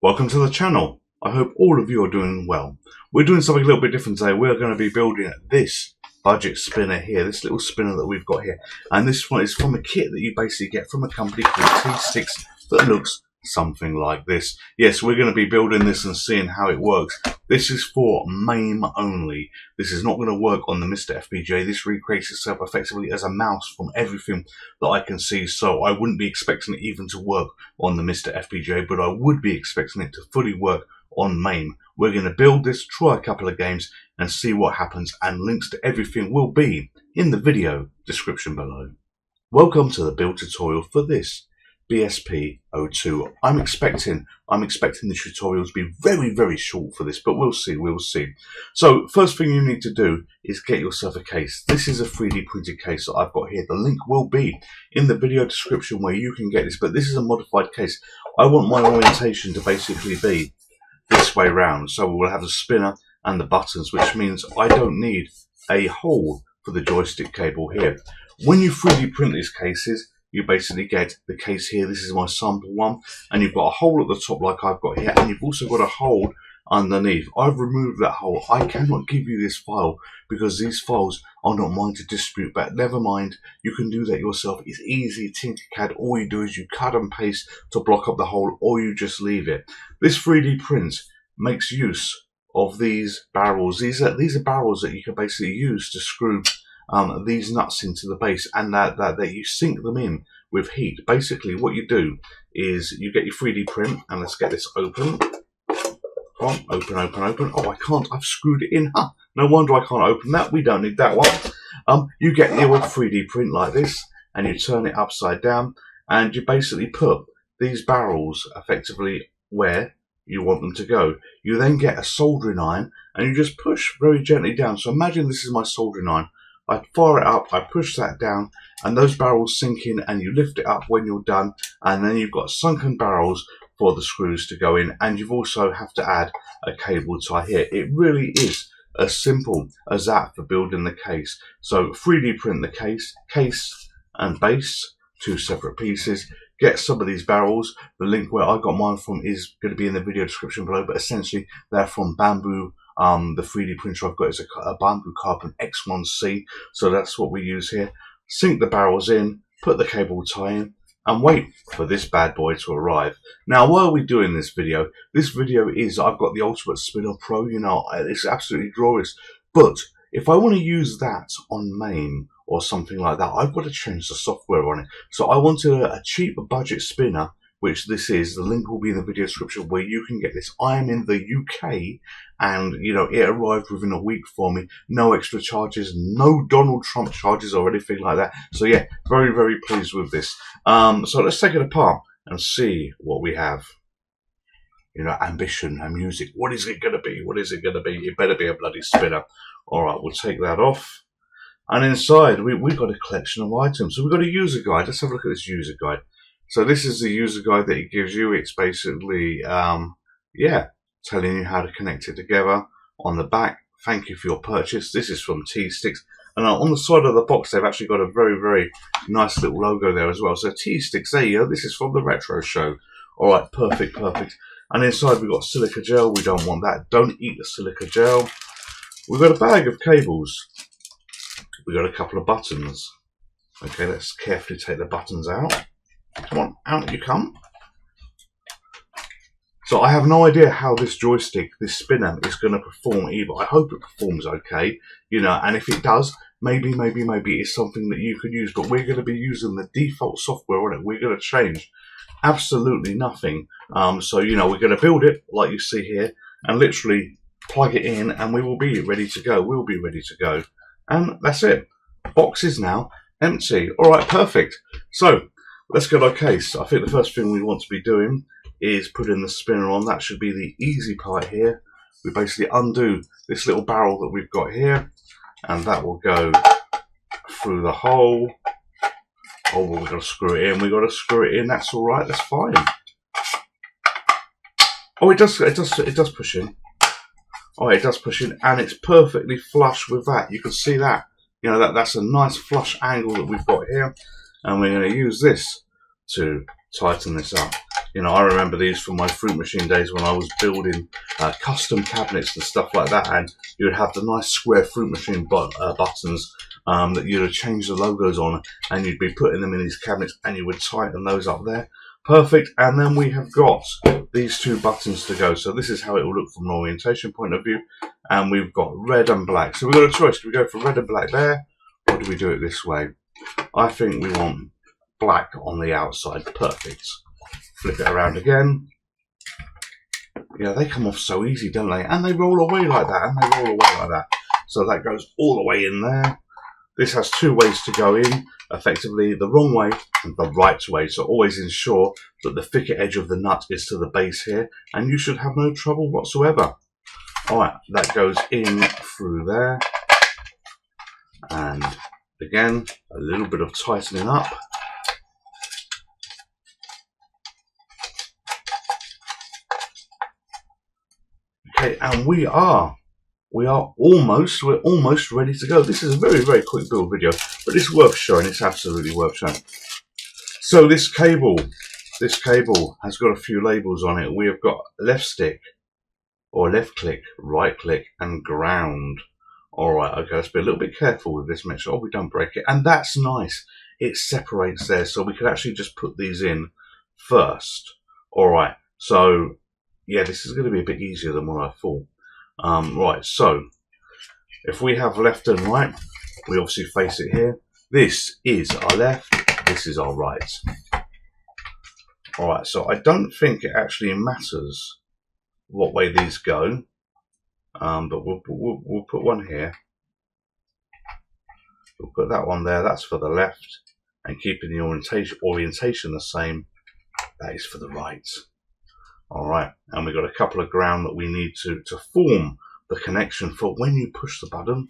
Welcome to the channel. I hope all of you are doing well. We're doing something a little bit different today. We're going to be building this budget spinner here, this little spinner that we've got here. And this one is from a kit that you basically get from a company called TS that looks something like this. Yes, we're going to be building this and seeing how it works. This is for Mame only. This is not going to work on the Mr. FPGA. This recreates itself effectively as a mouse from everything that I can see. So I wouldn't be expecting it even to work on the Mr. FPGA, but I would be expecting it to fully work on Mame. We're going to build this, try a couple of games and see what happens, and links to everything will be in the video description below. Welcome to the build tutorial for this BSP02. I'm expecting the tutorial to be very short for this, but we'll see. So first thing you need to do is get yourself a case. This is a 3D printed case that I've got here. The link will be in the video description where you can get this, but this is a modified case. I want my orientation to basically be this way round, so we'll have the spinner and the buttons, which means I don't need a hole for the joystick cable here. When you 3D print these cases, you basically get the case here. This is my sample one, and you've got a hole at the top like I've got here, and you've also got a hole underneath. I've removed that hole. I cannot give you this file because these files are not mine to distribute, but never mind, you can do that yourself. It's easy, Tinkercad. All you do is you cut and paste to block up the hole, or you just leave it. This 3D print makes use of these barrels. These are barrels that you can basically use to screw these nuts into the base, and that you sink them in with heat. Basically what you do is you get your 3D print, and let's get this open. Open. Oh, I can't, I've screwed it in. Huh. No wonder I can't open that. We don't need that one. You get your 3D print like this, and you turn it upside down, and you basically put these barrels effectively where you want them to go. You then get a soldering iron, and you just push very gently down. So imagine this is my soldering iron. I fire it up, I push that down, and those barrels sink in, and you lift it up when you're done, and then you've got sunken barrels for the screws to go in, and you've also have to add a cable tie here. It really is as simple as that for building the case. So 3D print the case and base, two separate pieces. Get some of these barrels. The link where I got mine from is going to be in the video description below, but essentially they're from Bamboo. The 3D printer I've got is a Bamboo Carbon X1C, so that's what we use here. Sink the barrels in, put the cable tie in, and wait for this bad boy to arrive. Now, why are we doing this video? This video is, I've got the Ultimate Spinner Pro, you know, it's absolutely glorious, but if I want to use that on Mame or something like that, I've got to change the software on it. So I wanted a cheap budget spinner, which this is. The link will be in the video description where you can get this. I am in the UK, and you know, it arrived within a week for me. No extra charges, no Donald Trump charges or anything like that. So yeah, very pleased with this. So let's take it apart and see what we have. You know, ambition and music. What is it going to be? What is it going to be? It better be a bloody spinner. All right, we'll take that off. And inside, we've got a collection of items. So we've got a user guide. Let's have a look at this user guide. So this is the user guide that it gives you. It's basically, yeah, telling you how to connect it together. On the back, thank you for your purchase. This is from TS. And on the side of the box, they've actually got a very nice little logo there as well. So TS, there you go. This is from the retro show. All right, perfect. And inside we've got silica gel. We don't want that. Don't eat the silica gel. We've got a bag of cables. We've got a couple of buttons. Okay, let's carefully take the buttons out. Come on, out you come. So I have no idea how this joystick, this spinner, is going to perform either. I hope it performs okay, you know, and if it does, maybe it's something that you could use, but we're going to be using the default software on it. We're going to change absolutely nothing. So, you know, we're going to build it like you see here and literally plug it in, and we will be ready to go. We'll be ready to go. And that's it. Box is now empty. All right, perfect. So let's get our case. I think the first thing we want to be doing is putting the spinner on. That should be the easy part here. We basically undo this little barrel that we've got here, and that will go through the hole. Oh, well, we've got to screw it in. We've got to screw it in. That's all right. That's fine. Oh, it does push in. Oh, it does push in, and it's perfectly flush with that. You can see that. You know, that's a nice flush angle that we've got here, and we're going to use this to tighten this up. You know, I remember these from my fruit machine days when I was building custom cabinets and stuff like that, and you would have the nice square fruit machine buttons that you'd have changed the logos on, and you'd be putting them in these cabinets, and you would tighten those up there. Perfect. And then we have got these two buttons to go. So this is how it will look from an orientation point of view. And we've got red and black. So we've got a choice. Do we go for red and black there, or do we do it this way? I think we want black on the outside. Perfect. Flip it around again. Yeah, they come off so easy, don't they? And they roll away like that, and they roll away like that. So that goes all the way in there. This has two ways to go in, effectively the wrong way and the right way. So always ensure that the thicker edge of the nut is to the base here, and you should have no trouble whatsoever. Alright, that goes in through there. And again, a little bit of tightening up. Okay, and we're almost ready to go. This is a very, very quick build video, but it's worth showing. It's absolutely worth showing. So this cable has got a few labels on it. We have got left stick, or left click, right click, and ground. All right, okay, let's be a little bit careful with this, make sure we don't break it. And that's nice. It separates there, so we could actually just put these in first. All right, so yeah, this is going to be a bit easier than what I thought. Right, so if we have left and right, we obviously face it here. This is our left, this is our right. Alright, so I don't think it actually matters what way these go, but we'll put one here. We'll put that one there, that's for the left, and keeping the orientation the same, that is for the right. Alright, and we've got a couple of ground that we need to form the connection for when you push the button.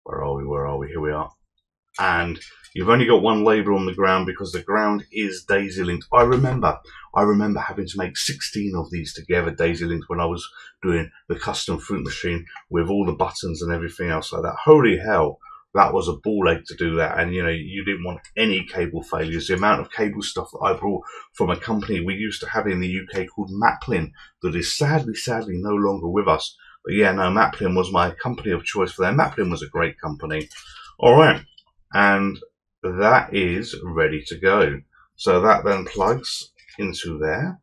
Where are we? Here we are. And you've only got one label on the ground because the ground is daisy linked. I remember having to make 16 of these together, daisy linked, when I was doing the custom fruit machine with all the buttons and everything else like that. Holy hell, that was a ball ache to do that. And you know, you didn't want any cable failures. The amount of cable stuff that I brought from a company we used to have in the UK called Mame that is sadly no longer with us. But yeah, no, Mame was my company of choice for them. Mame was a great company. All right, and that is ready to go. So that then plugs into there.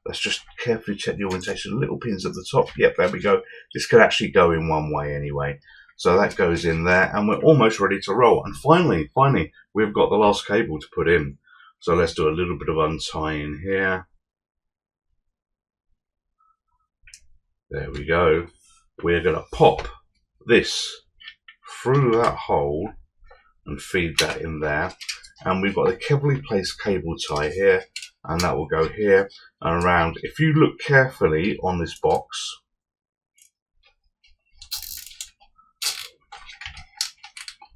Let's just carefully check the orientation. Little pins at the top. Yep, there we go. This could actually go in one way anyway. So that goes in there, and we're almost ready to roll. And finally, we've got the last cable to put in. So let's do a little bit of untying here. There we go. We're going to pop this through that hole and feed that in there. And we've got a carefully placed cable tie here, and that will go here and around. If you look carefully on this box,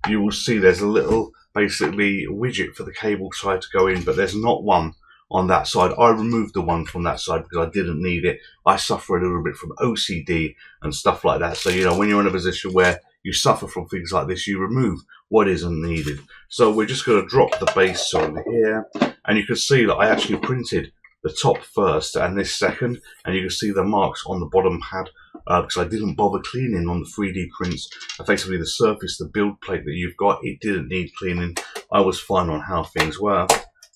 you will see there's a little basically widget for the cable tie to go in, but there's not one on that side. I removed the one from that side because I didn't need it. I suffer a little bit from OCD and stuff like that. So, you know, when you're in a position where you suffer from things like this, you remove what isn't needed. So we're just going to drop the base on here. And you can see that I actually printed the top first and this second. And you can see the marks on the bottom pad because I didn't bother cleaning on the 3D prints. Effectively, the surface, the build plate that you've got, it didn't need cleaning. I was fine on how things were.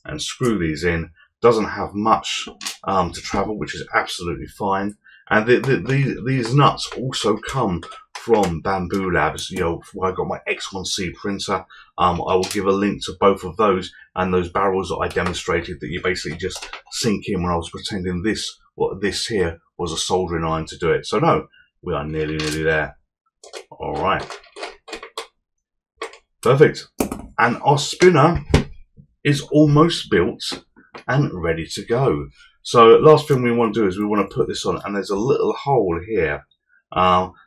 And screw these in. Doesn't have much to travel, which is absolutely fine. And these nuts also come from Bamboo Labs. You know, where I got my X1C printer. I will give a link to both of those and those barrels that I demonstrated that you basically just sink in when I was pretending this here was a soldering iron to do it. So no, we are nearly there. All right, perfect. And our spinner is almost built and ready to go. So last thing we want to do is we want to put this on, and there's a little hole here.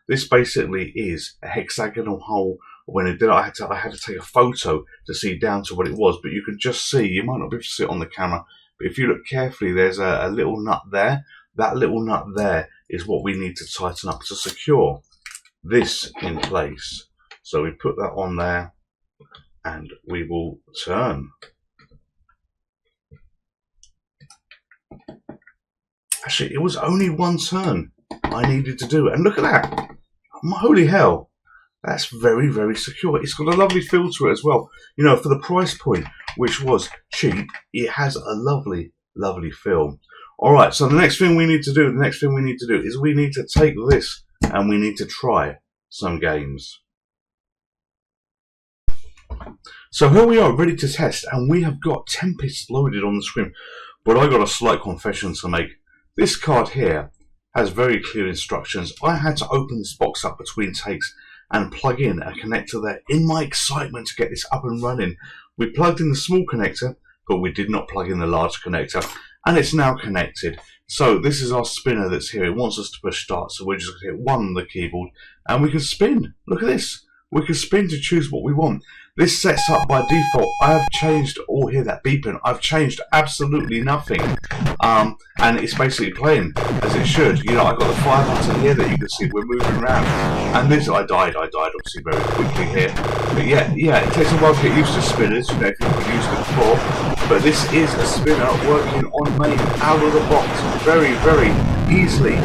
This basically is a hexagonal hole. When it did, I had to take a photo to see down to what it was, but you can just see, you might not be able to see it on the camera, but if you look carefully, there's a little nut there. That little nut there is what we need to tighten up to secure this in place. So we put that on there, and we will turn. Actually, it was only one turn I needed to do. And look at that. Holy hell. That's very, very secure. It's got a lovely feel to it as well. You know, for the price point, which was cheap, it has a lovely, lovely feel. Alright, so the next thing we need to do, is we need to take this and we need to try some games. So here we are, ready to test, and we have got Tempest loaded on the screen. But I got a slight confession to make. This card here has very clear instructions. I had to open this box up between takes and plug in a connector there. In my excitement to get this up and running, we plugged in the small connector, but we did not plug in the large connector, and it's now connected. So this is our spinner that's here. It wants us to push start, so we're just going to hit 1 on the keyboard, and we can spin. Look at this. We can spin to choose what we want. This sets up by default. I have changed, oh, hear that beeping. I've changed absolutely nothing. And it's basically playing as it should. You know, I've got the fire button here that you can see. We're moving around. And this, I died obviously very quickly here. But yeah, it takes a while to get used to spinners, you know, if you've been used to it before. But this is a spinner working on Mame out of the box very, very easily.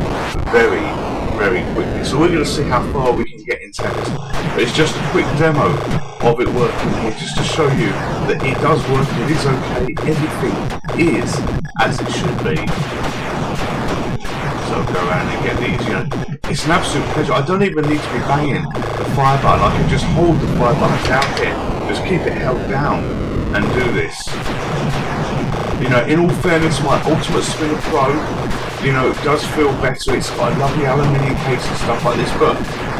Very quickly. So we're going to see how far we can get in Tempest. But it's just a quick demo of it working here, just to show you that it does work, it is okay, everything is as it should be. So go around and get these, you know. It's an absolute pleasure. I don't even need to be banging the fire button. I can just hold the fire button down here, just keep it held down and do this. You know, in all fairness, my Ultimate Spinner Pro, you know, it does feel better. It's got a lovely aluminium case and stuff like this, but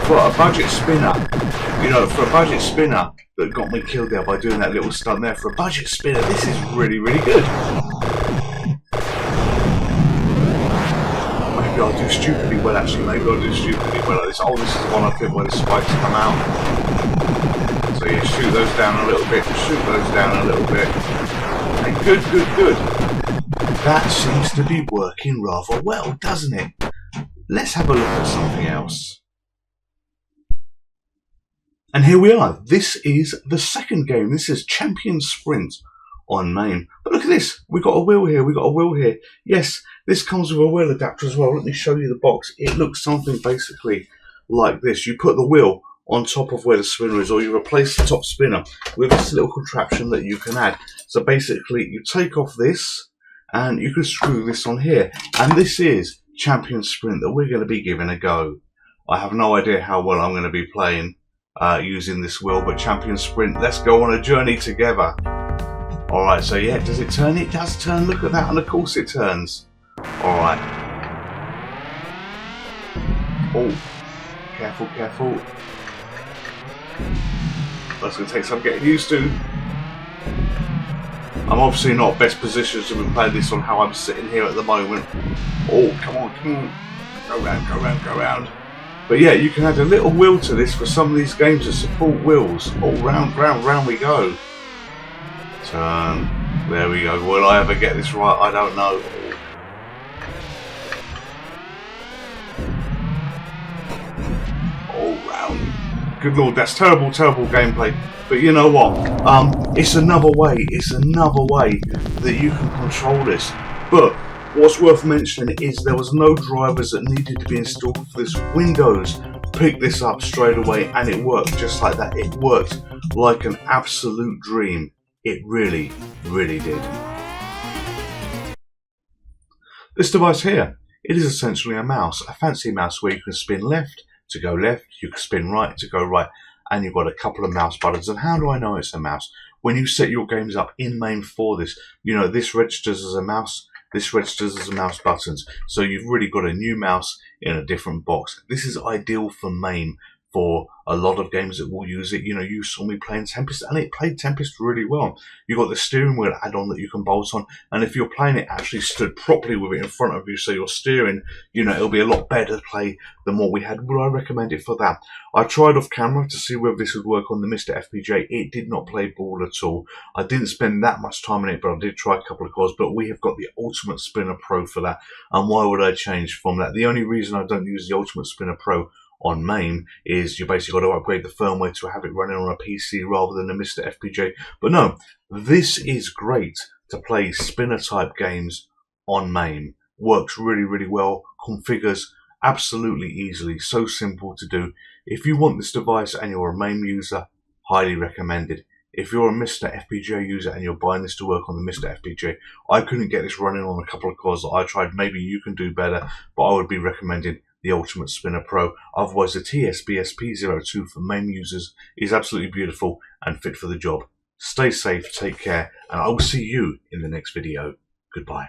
for a budget spinner, you know, for a budget spinner that got me killed there by doing that little stunt there, for a budget spinner, this is really, really good. Maybe I'll do stupidly well, actually. Maybe I'll do stupidly well like this. Oh, this is the one I think where the spikes come out. So yeah, shoot those down a little bit, shoot those down a little bit. And good. That seems to be working rather well, doesn't it? Let's have a look at something else. And here we are. This is the second game. This is Champion Sprint on Mame. But look at this. We've got a wheel here. Yes, this comes with a wheel adapter as well. Let me show you the box. It looks something basically like this. You put the wheel on top of where the spinner is, or you replace the top spinner with this little contraption that you can add. So basically, you take off this, and you can screw this on here. And this is Champion Sprint that we're going to be giving a go. I have no idea how well I'm going to be playing using this wheel, but Champion Sprint, let's go on a journey together. Alright, so yeah, does it turn? It does turn, look at that, and of course it turns. Alright. Oh, careful. That's going to take some getting used to. I'm obviously not best positioned to be playing this on how I'm sitting here at the moment. Oh, come on. Go round. But yeah, you can add a little wheel to this for some of these games that support wheels. Oh, round we go. Turn. There we go. Will I ever get this right? I don't know. Oh, round. Good lord, that's terrible gameplay. But you know what? It's another way that you can control this. But what's worth mentioning is there was no drivers that needed to be installed for this. Windows picked this up straight away, and it worked just like that. It worked like an absolute dream. It really did. This device here, it is essentially a mouse, a fancy mouse where you can spin left to go left, you can spin right to go right, and you've got a couple of mouse buttons. And how do I know it's a mouse? When you set your games up in Mame for this, you know, this registers as a mouse, this registers as a mouse buttons. So you've really got a new mouse in a different box. This is ideal for Mame for a lot of games that will use it. You know, you saw me playing Tempest, and it played Tempest really well. You got the steering wheel add-on that you can bolt on, and if you're playing it actually stood properly with it in front of you, so you're steering, you know, it'll be a lot better to play than what we had. Would I recommend it for that? I tried off camera to see whether this would work on the Mr. FPJ. It did not play ball at all. I didn't spend that much time on it, but I did try a couple of calls. But we have got the Ultimate Spinner Pro for that, and why would I change from that? The only reason I don't use the Ultimate Spinner Pro on Mame is you basically got to upgrade the firmware to have it running on a PC rather than a Mr. FPJ. But no, this is great to play spinner type games on Mame. works really, really well, configures absolutely easily, so simple to do. If you want this device and you're a Mame user, highly recommended. If you're a Mr. FPGA user and you're buying this to work on the Mr. FPGA, I couldn't get this running on a couple of cores that I tried. Maybe you can do better, but I would be recommending the Ultimate Spinner Pro. Otherwise, the TS-BSP02 for Mame users is absolutely beautiful and fit for the job. Stay safe, take care, and I will see you in the next video. Goodbye.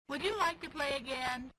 Would you like to play again?